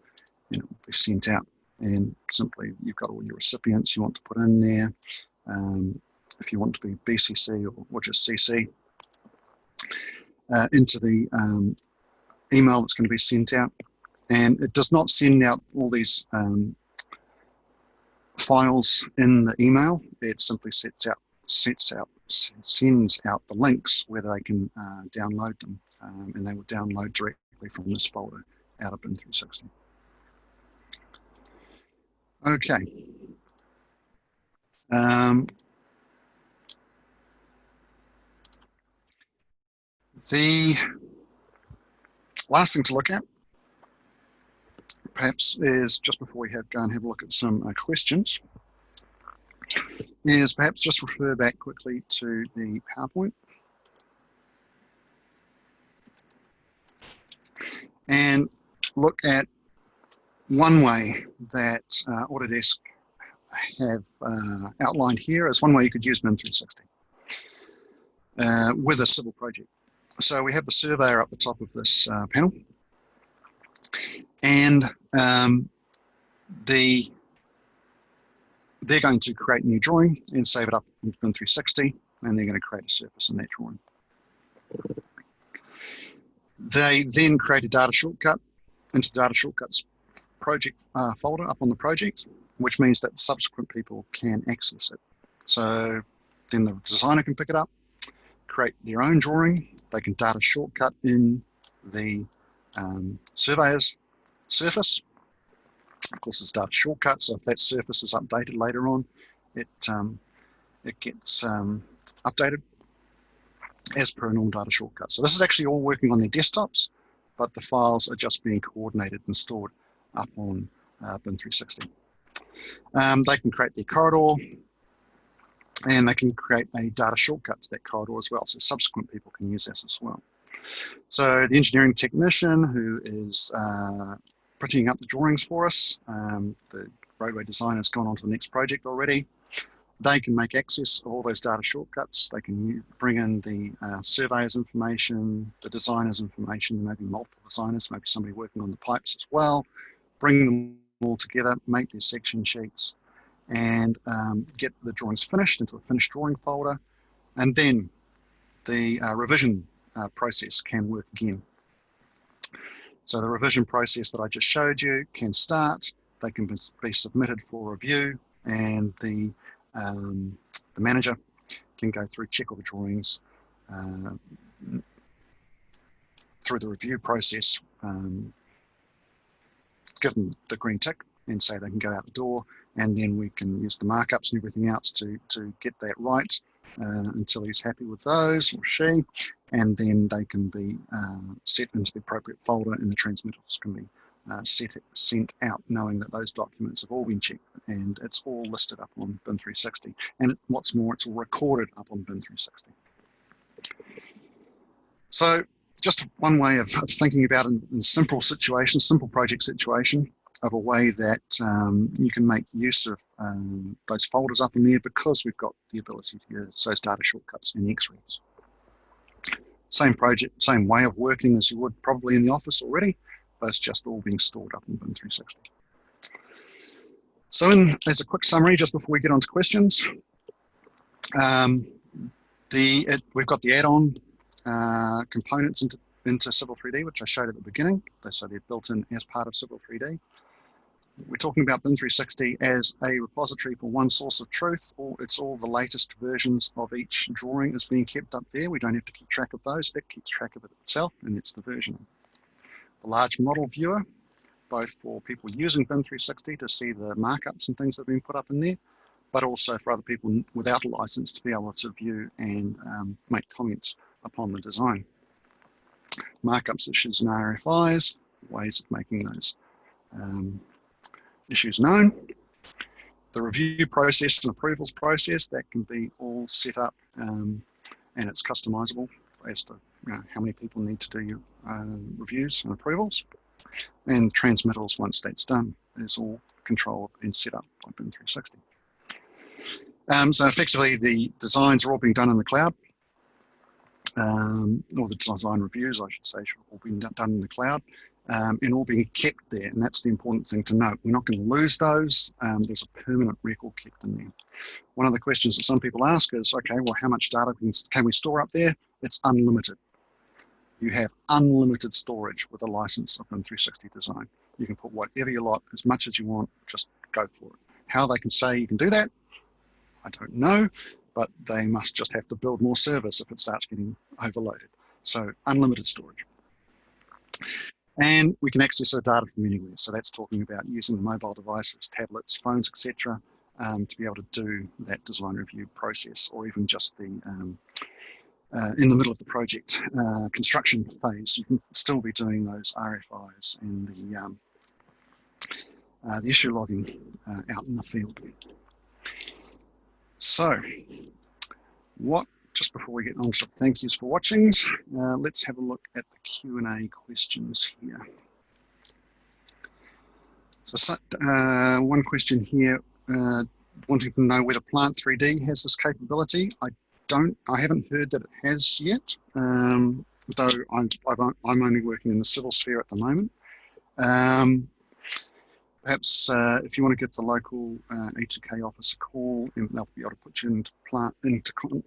and it will be sent out. And simply, you've got all your recipients you want to put in there. If you want to be BCC or just CC, into the email that's going to be sent out. And it does not send out all these files in the email. It simply sends out the links where they can download them, and they will download directly from this folder out of BIM 360. Okay. The last thing to look at, perhaps, is just before we go and have a look at some questions, is perhaps just refer back quickly to the PowerPoint and look at one way that Autodesk have outlined here as one way you could use BIM 360 with a civil project. So we have the surveyor up the top of this panel, and they're going to create a new drawing and save it up in BIM 360, and they're going to create a surface in that drawing. They then create a data shortcut into Data Shortcuts project folder up on the project, which means that subsequent people can access it. So then the designer can pick it up, create their own drawing. They can data shortcut in the surveyor's surface. Of course, it's data shortcut, so if that surface is updated later on, it gets updated as per a normal data shortcut. So this is actually all working on their desktops, but the files are just being coordinated and stored up on BIM 360. They can create their corridor, and they can create a data shortcut to that corridor as well, so subsequent people can use this as well. So the engineering technician who is prettying up the drawings for us, the roadway designer has gone on to the next project already. They can make access of all those data shortcuts. They can bring in the surveyor's information, the designer's information, maybe multiple designers, maybe somebody working on the pipes as well, bring them all together, make their section sheets, and get the drawings finished into a finished drawing folder. And then the revision process can work again. So the revision process that I just showed you can start. They can be submitted for review, and the manager can go through, check all the drawings through the review process, give them the green tick and say they can go out the door, and then we can use the markups and everything else to get that right until he's happy with those, or she, and then they can be set into the appropriate folder, and the transmittals can be sent out, knowing that those documents have all been checked and it's all listed up on BIM 360. And what's more, it's all recorded up on BIM 360. So just one way of thinking about it in simple situations, simple project situation, of a way that you can make use of those folders up in there, because we've got the ability to use those data shortcuts in X-Res. Same project, same way of working as you would probably in the office already, but it's just all being stored up in BIM 360. So as a quick summary, just before we get on to questions, we've got the add-on components into Civil 3D, which I showed at the beginning. So they're built in as part of Civil 3D. We're talking about BIM 360 as a repository for one source of truth. It's all the latest versions of each drawing is being kept up there. We don't have to keep track of those. It keeps track of it itself, and it's the version. The large model viewer, both for people using BIM 360 to see the markups and things that have been put up in there, but also for other people without a license to be able to view and make comments upon the design. Markups, issues, and RFIs, ways of making those issues known. The review process and approvals process, that can be all set up and it's customizable as to how many people need to do your reviews and approvals. And transmittals, once that's done, is all controlled and set up by BIM 360. So effectively the designs are all being done in the cloud. Or the design reviews, I should say, should all being done in the cloud. And all being kept there, and that's the important thing to note. We're not going to lose those. There's a permanent record kept in there. One of the questions that some people ask is, okay, well, how much data can we store up there? It's unlimited. You have unlimited storage with a license of BIM 360 design. You can put whatever you like, as much as you want, just go for it. How they can say you can do that, I don't know, but they must just have to build more servers if it starts getting overloaded. So unlimited storage. And we can access the data from anywhere. So that's talking about using the mobile devices, tablets, phones, etc., to be able to do that design review process, or even just the in the middle of the project construction phase, you can still be doing those RFIs and the issue logging out in the field. So, just before we get on to thank yous for watching, let's have a look at the Q&A questions here. So one question here, wanting to know whether Plant 3D has this capability. I haven't heard that it has yet, though I'm only working in the civil sphere at the moment. Perhaps if you want to give the local E2K office a call, and they'll be able to put you into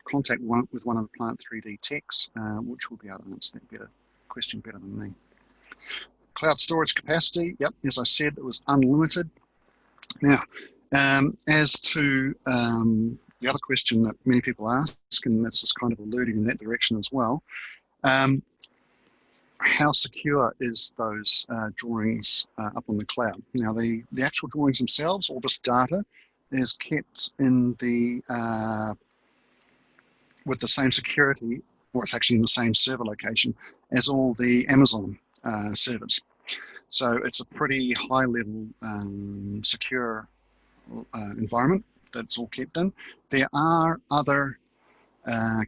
contact with one of the Plant 3D techs, which will be able to answer that question better than me. Cloud storage capacity, yep, as I said, it was unlimited. Now, as to the other question that many people ask, and that's just kind of alluding in that direction as well, how secure is those drawings up on the cloud? Now, the actual drawings themselves, all this data, is kept in the with the same security, or it's actually in the same server location as all the Amazon servers. So it's a pretty high-level secure environment that's all kept in. There are other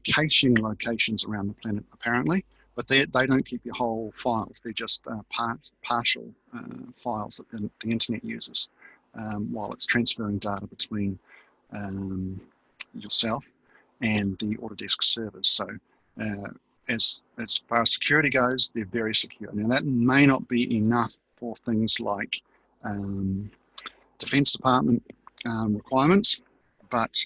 caching locations around the planet, apparently, but they don't keep your whole files. They're just partial files that the internet uses while it's transferring data between yourself and the Autodesk servers. So as far as security goes, they're very secure. Now, that may not be enough for things like Defense Department requirements, but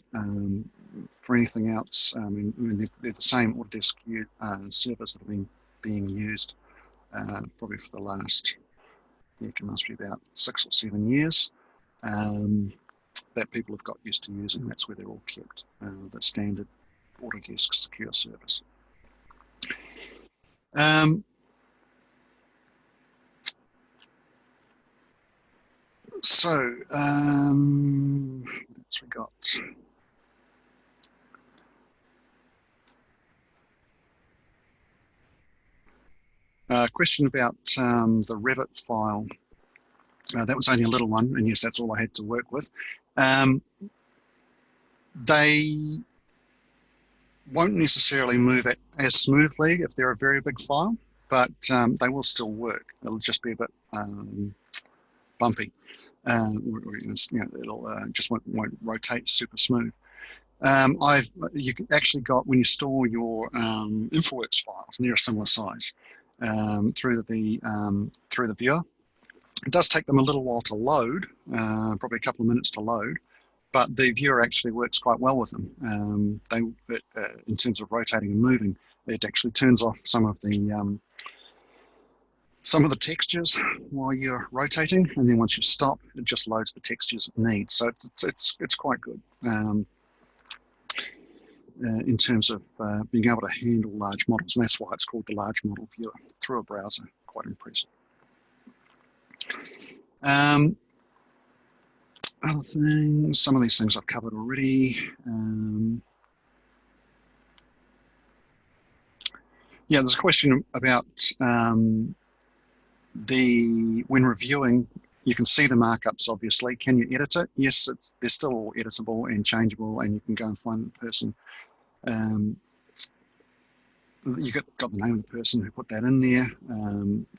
for anything else, I mean, they're the same Autodesk servers that have been being used probably for the last, it must be about 6 or 7 years, that people have got used to using. That's where they're all kept, the standard Autodesk secure servers. So, what else we got? Question about the Revit file. That was only a little one, and yes, that's all I had to work with. They won't necessarily move it as smoothly if they're a very big file, but they will still work. It'll just be a bit bumpy. It'll just won't rotate super smooth. You actually got, when you store your InfoWorks files, and they're a similar size, through the viewer. It does take them a little while to load, probably a couple of minutes to load, but the viewer actually works quite well with them. In terms of rotating and moving, it actually turns off some of the textures while you're rotating, and then once you stop, it just loads the textures it needs. So it's quite good in terms of being able to handle large models, and that's why it's called the large model viewer through a browser. Quite impressive. Other things, some of these things I've covered already. Yeah, there's a question about when reviewing, you can see the markups, obviously. Can you edit it? Yes, they're still all editable and changeable, and you can go and find the person. You got the name of the person who put that in there.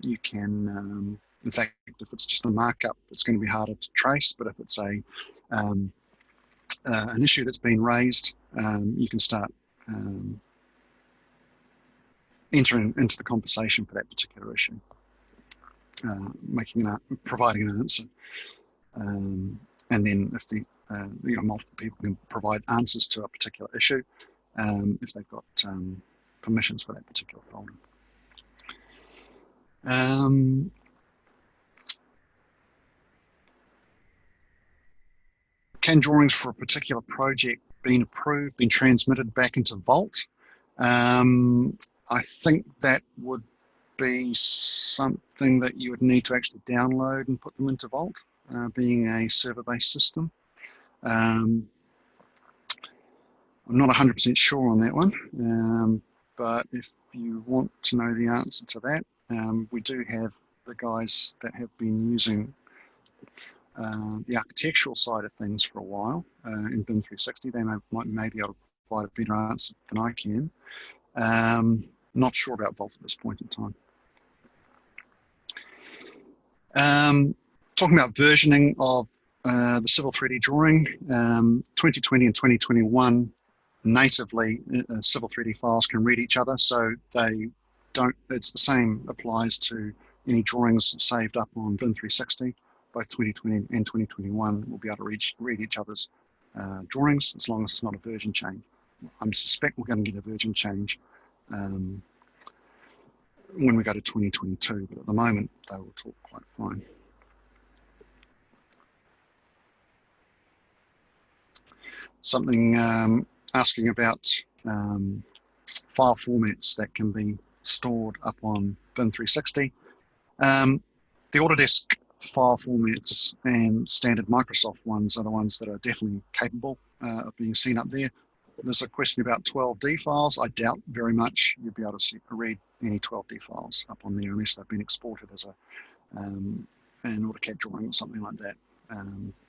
You can, in fact, if it's just a markup, it's going to be harder to trace, but if it's an issue that's been raised, you can start entering into the conversation for that particular issue, providing an answer, and then if multiple people can provide answers to a particular issue, if they've got permissions for that particular folder. Can drawings for a particular project been approved, been transmitted back into Vault? I think that would be something that you would need to actually download and put them into Vault, being a server-based system. I'm not 100% sure on that one, but if you want to know the answer to that, we do have the guys that have been using the architectural side of things for a while in BIM 360. They may be able to provide a better answer than I can. Not sure about Vault at this point in time. Talking about versioning of the Civil 3D drawing, 2020 and 2021 natively Civil 3D files can read each other, so they don't. It's the same applies to any drawings saved up on BIM 360. Both 2020 and 2021 will be able to read each other's drawings, as long as it's not a version change. I suspect we're going to get a version change when we go to 2022, but at the moment they will talk quite fine. Something asking about file formats that can be stored up on BIM 360. The Autodesk file formats and standard Microsoft ones are the ones that are definitely capable of being seen up there. There's a question about 12D files. I doubt very much you'll be able to read any 12D files up on there unless they've been exported as an AutoCAD drawing or something like that.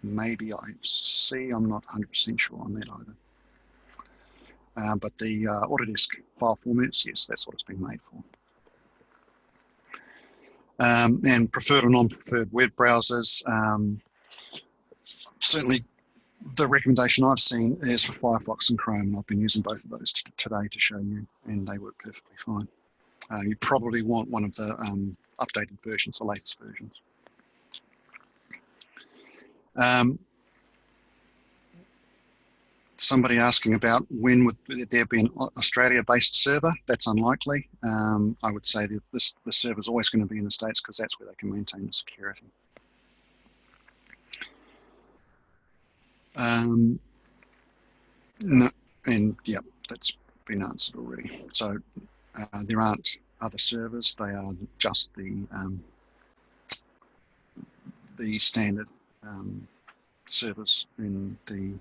Maybe IFC, I'm not 100% sure on that either. But the Autodesk file formats, yes, that's what it's been made for. And preferred or non-preferred web browsers, certainly the recommendation I've seen is for Firefox and Chrome. I've been using both of those today to show you, and they work perfectly fine. You probably want one of the updated versions, the latest versions. Somebody asking about when would there be an Australia-based server? That's unlikely. I would say that the server is always going to be in the States because that's where they can maintain the security. No, and yeah, that's been answered already. So there aren't other servers. They are just the standard servers in the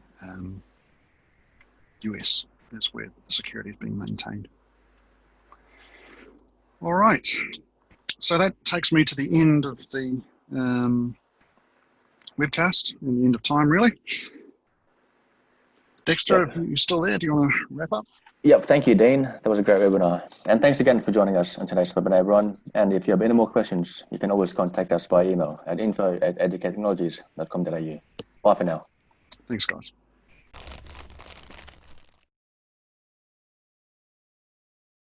US. That's where the security is being maintained. All right, so that takes me to the end of the webcast and the end of time, really. Dexter, if you're still there, do you want to wrap up? Yep, thank you, Dean. That was a great webinar. And thanks again for joining us on today's webinar, everyone. And if you have any more questions, you can always contact us by email at info@educatechnologies.com.au. Bye for now. Thanks, guys.